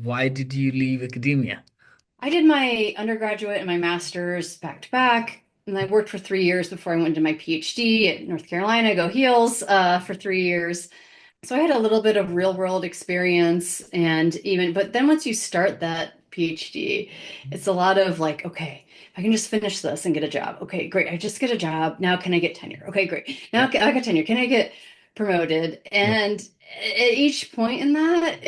Why did you leave academia? I did my undergraduate and my master's back to back, and I worked for 3 years before I went to my PhD at North Carolina, go Heels, for 3 years. So I had a little bit of real world experience, but then once you start that PhD, it's a lot of like, okay, I can just finish this and get a job. Okay, great. I just get a job. Now can I get tenure? Okay, great. Now Yeah, I got tenure. Can I get promoted? yeah, And at each point in that,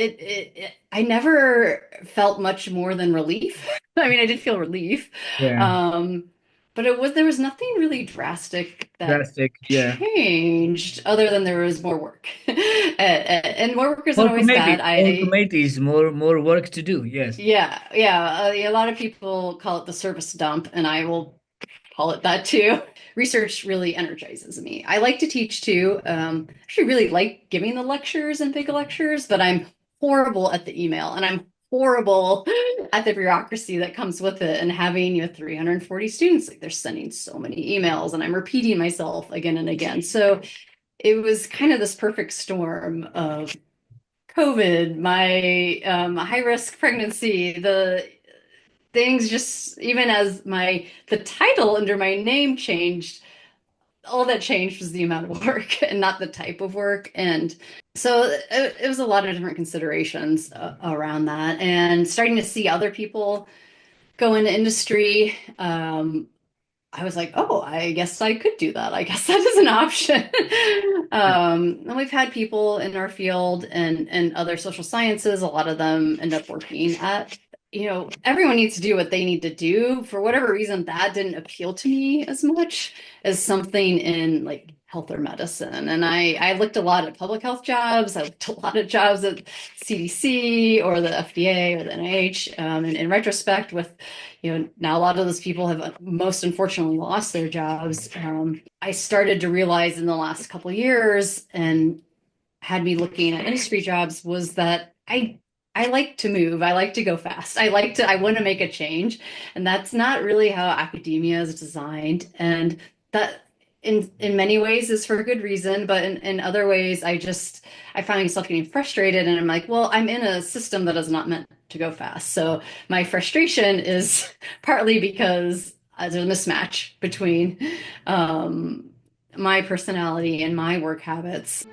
I never felt much more than relief. I mean, I did feel relief. yeah. Um, but there was nothing really drastic that Drastic. Yeah. changed other than there was more work. And more work isn't More always bad. more committees, more work to do. Yes. A lot of people call it the service dump, and I will call it that too. Research really energizes me. I like to teach too. Actually, really like giving the lectures and big lectures, but I'm horrible at the email, and I'm horrible at the bureaucracy that comes with it. And having 340 students, like they're sending so many emails, and I'm repeating myself again and again. So it was kind of this perfect storm of COVID, my high risk pregnancy, the things just even as the title under my name changed, all that changed was the amount of work and not the type of work. And so it was a lot of different considerations around that, and starting to see other people go into industry. I was like, oh, I guess I could do that. I guess that is an option. And we've had people in our field and other social sciences, a lot of them end up working at, everyone needs to do what they need to do. For whatever reason, that didn't appeal to me as much as something in like health or medicine. And I looked a lot at public health jobs. I looked a lot at jobs at CDC or the FDA or the NIH. And in retrospect, with now a lot of those people have most unfortunately lost their jobs. I started to realize in the last couple of years, and had me looking at industry jobs, was that I like to move. I like to go fast. I want to make a change. And that's not really how academia is designed. And that in many ways is for a good reason, but in other ways, I find myself getting frustrated, and I'm like, well, I'm in a system that is not meant to go fast. So my frustration is partly because there's a mismatch between um, my personality and my work habits.